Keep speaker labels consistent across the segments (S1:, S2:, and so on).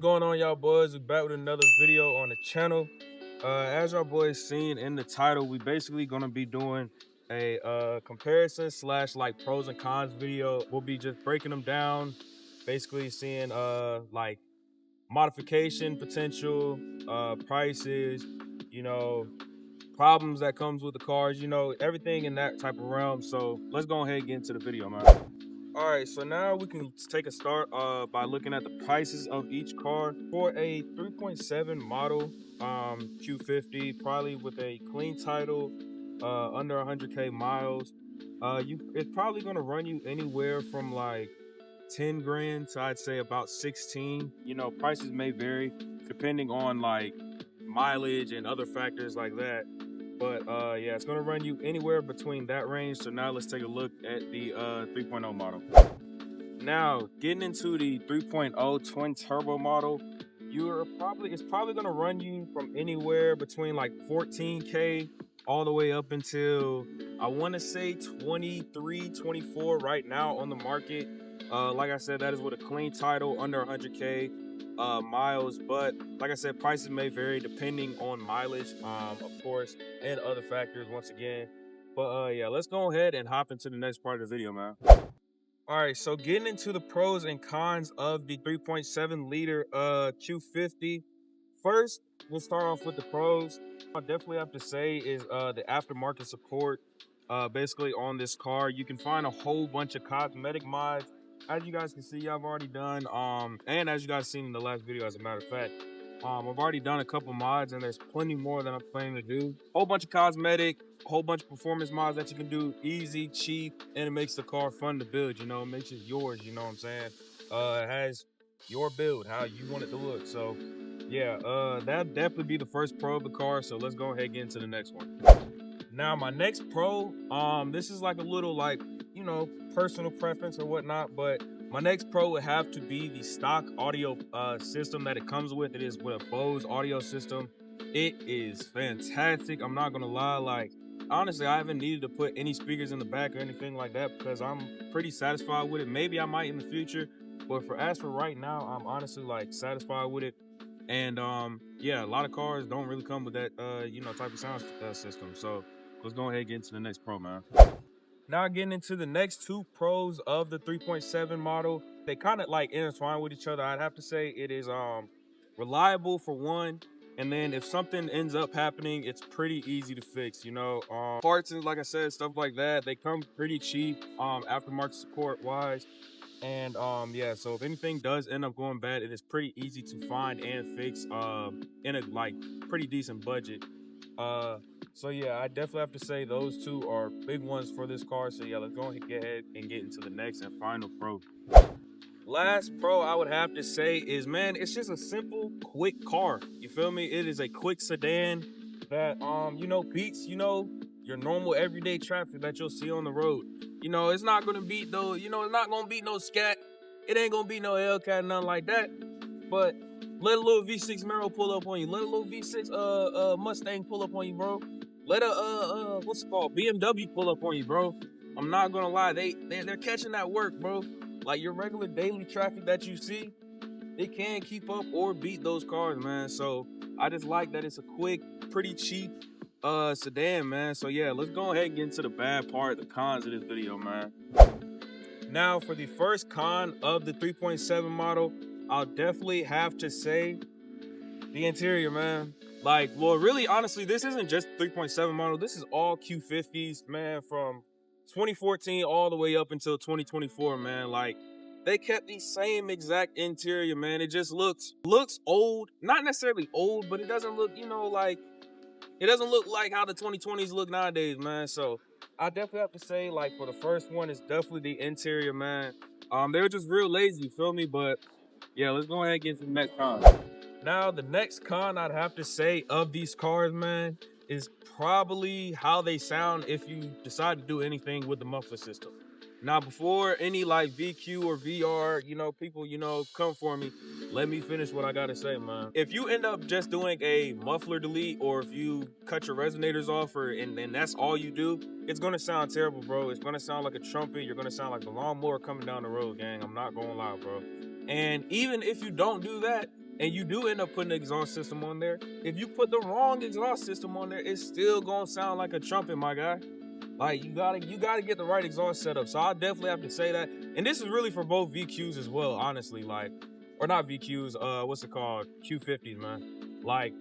S1: going on, y'all boys? We're back with another video on the channel. As y'all boys seen in the title, we basically gonna be doing a comparison slash like pros and cons video. We'll be just breaking them down, basically seeing like modification potential, prices, you know, problems that comes with the cars, everything in that type of realm. So let's go ahead and get into the video, man. All right, so now we can take a start by looking at the prices of each car. For a 3.7 model Q50, probably with a clean title, under 100K miles, it's probably gonna run you anywhere from like 10 grand to I'd say about 16. Prices may vary depending on like mileage and other factors like that. But yeah, it's gonna run you anywhere between that range. So now let's take a look at the 3.0 model. Now, getting into the 3.0 twin turbo model, it's probably gonna run you from anywhere between like 14K all the way up until I want to say 23, 24 right now on the market. Like I said, that is with a clean title under 100K miles, but like I said, prices may vary depending on mileage, of course, and other factors once again. But yeah, let's go ahead and hop into the next part of the video, man. All right, so getting into the pros and cons of the 3.7 liter Q50. First, we'll start off with the pros. I definitely have to say is the aftermarket support. Basically on this car, you can find a whole bunch of cosmetic mods. As you guys can see, I've already done, and as you guys seen in the last video, as a matter of fact, I've already done a couple mods, and there's plenty more that I'm planning to do. Whole bunch of cosmetic, whole bunch of performance mods that you can do easy, cheap, and it makes the car fun to build. It makes it yours. You know what I'm saying? It has your build, how you want it to look. So yeah, that'd definitely be the first pro of the car. So let's go ahead and get into the next one. Now my next pro, this is like a little like, personal preference or whatnot, but my next pro would have to be the stock audio system that it comes with. It is with a Bose audio system. It is fantastic. I'm not gonna lie, like honestly, I haven't needed to put any speakers in the back or anything like that because I'm pretty satisfied with it. Maybe I might in the future, but as for right now, I'm honestly like satisfied with it. And yeah, a lot of cars don't really come with that type of sound system. So let's go ahead and get into the next pro, man. Now getting into the next two pros of the 3.7 model, they kind of like intertwine with each other. I'd have to say it is reliable for one, and then if something ends up happening, it's pretty easy to fix. Parts and like I said, stuff like that, they come pretty cheap, aftermarket support wise. And yeah, so if anything does end up going bad, it is pretty easy to find and fix in a like pretty decent budget. So yeah, I definitely have to say those two are big ones for this car. So yeah, let's go ahead and get into the next and final pro. Last pro I would have to say is, man, it's just a simple, quick car. You feel me? It is a quick sedan that beats, your normal everyday traffic that you'll see on the road. It's not gonna beat though, it's not gonna beat no scat. It ain't gonna beat no Hellcat, nothing like that. But let a little V6 Mero pull up on you. Let a little V6 Mustang pull up on you, bro. Let a what's it called, BMW pull up on you, bro. I'm not gonna lie, they're catching that work, bro. Like your regular daily traffic that you see, it can keep up or beat those cars, man. So I just like that it's a quick, pretty cheap sedan, man. So yeah, let's go ahead and get into the bad part, the cons of this video, man. Now for the first con of the 3.7 model, I'll definitely have to say the interior, man. Like, well, really, honestly, this isn't just 3.7 model. This is all Q50s, man, from 2014 all the way up until 2024, man. Like, they kept the same exact interior, man. It just looks old. Not necessarily old, but it doesn't look, like, it doesn't look like how the 2020s look nowadays, man. So I definitely have to say, like, for the first one, it's definitely the interior, man. They were just real lazy, you feel me? But yeah, let's go ahead and get to the next con. Now, the next con I'd have to say of these cars, man, is probably how they sound if you decide to do anything with the muffler system. Now, before any like VQ or VR, people, come for me, let me finish what I gotta say, man. If you end up just doing a muffler delete, or if you cut your resonators off, and that's all you do, it's gonna sound terrible, bro. It's gonna sound like a trumpet. You're gonna sound like the lawnmower coming down the road, gang. I'm not gonna lie, bro. And even if you don't do that, and you do end up putting the exhaust system on there, if you put the wrong exhaust system on there, it's still gonna sound like a trumpet, my guy. Like you gotta get the right exhaust setup. So I definitely have to say that. And this is really for both VQs as well, honestly. Like, or not VQs, what's it called? Q50s, man. Like,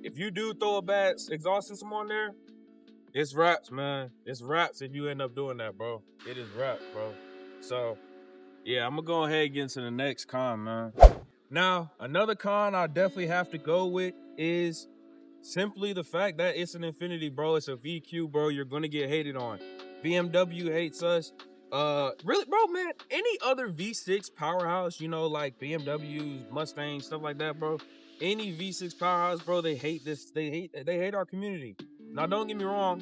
S1: if you do throw a bad exhaust system on there, it's raps, man. It's raps if you end up doing that, bro. It is raps, bro. So yeah, I'm gonna go ahead and get into the next con, man. Now, another con I definitely have to go with is simply the fact that it's an Infiniti, bro. It's a VQ, bro. You're gonna get hated on. BMW hates us. Really, bro, man. Any other V6 powerhouse, you know, like BMWs, Mustangs, stuff like that, bro. Any V6 powerhouse, bro, they hate this. They hate our community. Now, don't get me wrong.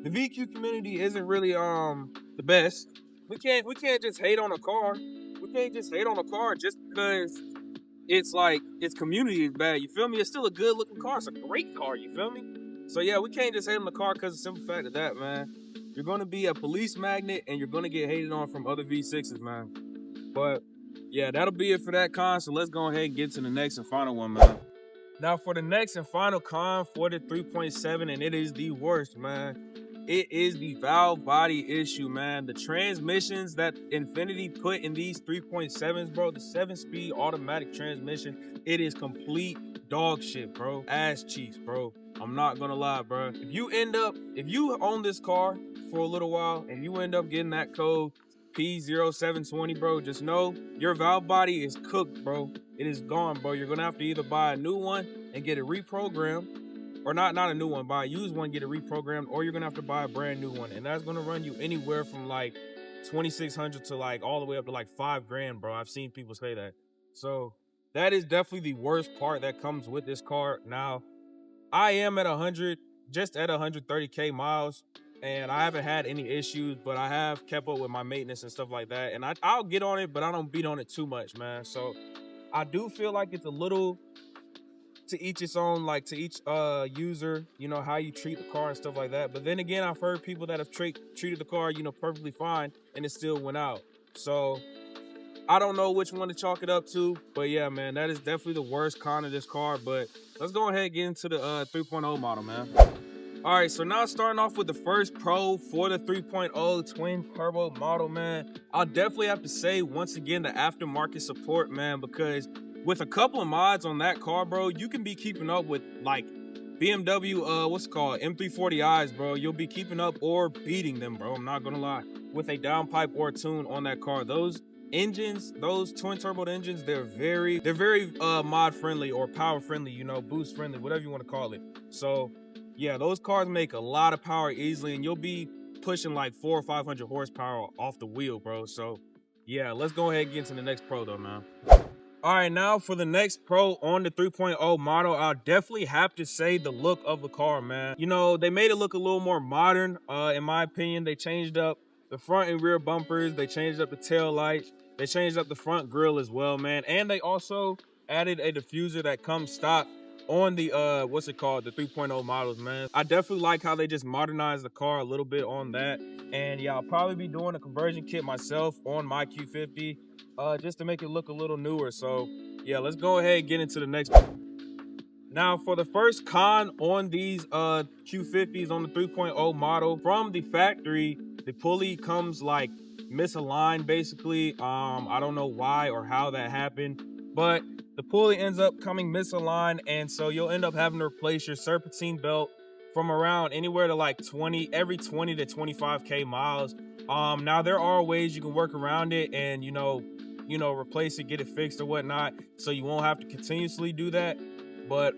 S1: The VQ community isn't really the best. We can't just hate on a car. We can't just hate on a car just because it's like its community is bad. You feel me? It's still a good looking car. It's a great car. You feel me? So yeah, we can't just hate on the car because of the simple fact of that, man. You're gonna be a police magnet and you're gonna get hated on from other V6s, man. But yeah, that'll be it for that con. So let's go ahead and get to the next and final one, man. Now for the next and final con for the 3.7, and it is the worst, man. It is the valve body issue, man. The transmissions that Infiniti put in these 3.7s, bro, the 7-speed automatic transmission, it is complete dog shit, bro. Ass cheeks, bro. I'm not gonna lie, bro. If you own this car for a little while and you end up getting that code P0720, bro, just know your valve body is cooked, bro. It is gone, bro. You're gonna have to either buy a new one and get it reprogrammed, or not a new one, buy a used one, get it reprogrammed, or you're gonna have to buy a brand new one, and that's gonna run you anywhere from like 2,600 to like all the way up to like $5,000, bro. I've seen people say that. So that is definitely the worst part that comes with this car. Now, I am at 100, just at 130K miles, and I haven't had any issues, but I have kept up with my maintenance and stuff like that. And I'll get on it, but I don't beat on it too much, man. So I do feel like it's a little to each its own, like to each user, you know, how you treat the car and stuff like that. But then again, I've heard people that have treated the car, you know, perfectly fine, and it still went out. So I don't know which one to chalk it up to, but yeah, man, that is definitely the worst con of this car. But let's go ahead and get into the 3.0 model, man. All right, so now starting off with the first pro for the 3.0 twin turbo model, man. I'll definitely have to say, once again, the aftermarket support, man, because with a couple of mods on that car, bro, you can be keeping up with like BMW, what's it called, M340i's, bro. You'll be keeping up or beating them, bro. I'm not gonna lie. With a downpipe or tune on that car, those engines, those twin turbo engines, they're very mod friendly or power friendly, you know, boost friendly, whatever you want to call it. So yeah, those cars make a lot of power easily, and you'll be pushing like 400 or 500 horsepower off the wheel, bro. So yeah, let's go ahead and get into the next pro though, man. All right, now for the next pro on the 3.0 model, I'll definitely have to say the look of the car, man. You know, they made it look a little more modern, in my opinion. They changed up the front and rear bumpers. They changed up the tail lights. They changed up the front grille as well, man. And they also added a diffuser that comes stock on the, what's it called, the 3.0 models, man. I definitely like how they just modernized the car a little bit on that. And yeah, I'll probably be doing a conversion kit myself on my Q50, just to make it look a little newer. So yeah, let's go ahead and get into the next one. Now for the first con on these Q50s on the 3.0 model, from the factory, the pulley comes like misaligned basically. I don't know why or how that happened, but the pulley ends up coming misaligned, and so you'll end up having to replace your serpentine belt from around anywhere to like every 20 to 25K miles. Now there are ways you can work around it and replace it, get it fixed or whatnot, so you won't have to continuously do that. But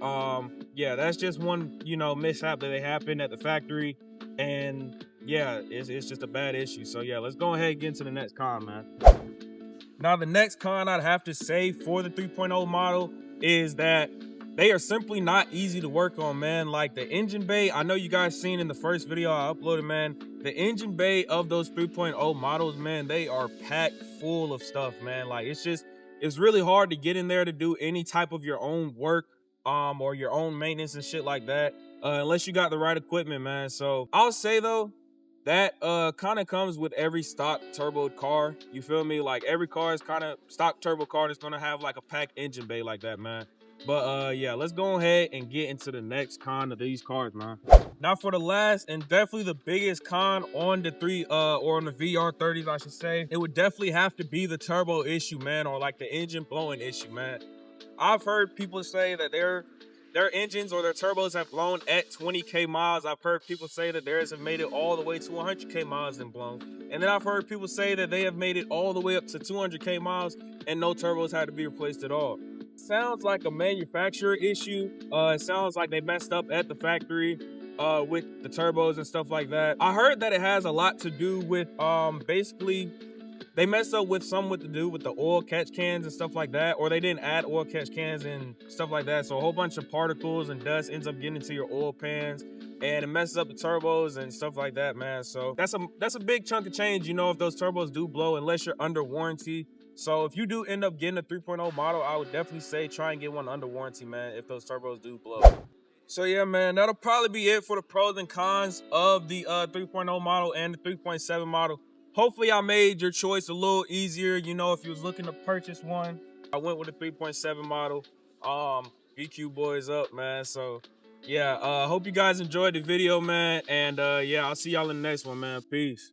S1: yeah, that's just one, mishap that happened at the factory, and yeah, it's just a bad issue. So yeah, let's go ahead and get into the next con, man. Now the next con I'd have to say for the 3.0 model is that they are simply not easy to work on, man. Like the engine bay, I know you guys seen in the first video I uploaded, man. The engine bay of those 3.0 models, man, they are packed full of stuff, man. Like it's really hard to get in there to do any type of your own work, or your own maintenance and shit like that, unless you got the right equipment, man. So I'll say though, that kind of comes with every stock turbo car. You feel me? Like every car is kind of stock turbo car that's gonna have like a packed engine bay like that, man. But yeah, let's go ahead and get into the next con of these cars, man. Now for the last and definitely the biggest con on the or on the VR30s, I should say, it would definitely have to be the turbo issue, man, or like the engine blowing issue, man. I've heard people say that their engines or their turbos have blown at 20K miles. I've heard people say that theirs have made it all the way to 100K miles and blown. And then I've heard people say that they have made it all the way up to 200K miles and no turbos had to be replaced at all. Sounds like a manufacturer issue. It sounds like they messed up at the factory with the turbos and stuff like that. I heard that it has a lot to do with basically they messed up with something to do with the oil catch cans and stuff like that, or they didn't add oil catch cans and stuff like that. So a whole bunch of particles and dust ends up getting into your oil pans, and it messes up the turbos and stuff like that, man. So that's a big chunk of change, you know, if those turbos do blow, unless you're under warranty. So if you do end up getting a 3.0 model, I would definitely say try and get one under warranty, man, if those turbos do blow. So yeah, man, that'll probably be it for the pros and cons of the 3.0 model and the 3.7 model. Hopefully I made your choice a little easier. You know, if you was looking to purchase one, I went with the 3.7 model. BQ boys up, man. So yeah, hope you guys enjoyed the video, man. And yeah, I'll see y'all in the next one, man. Peace.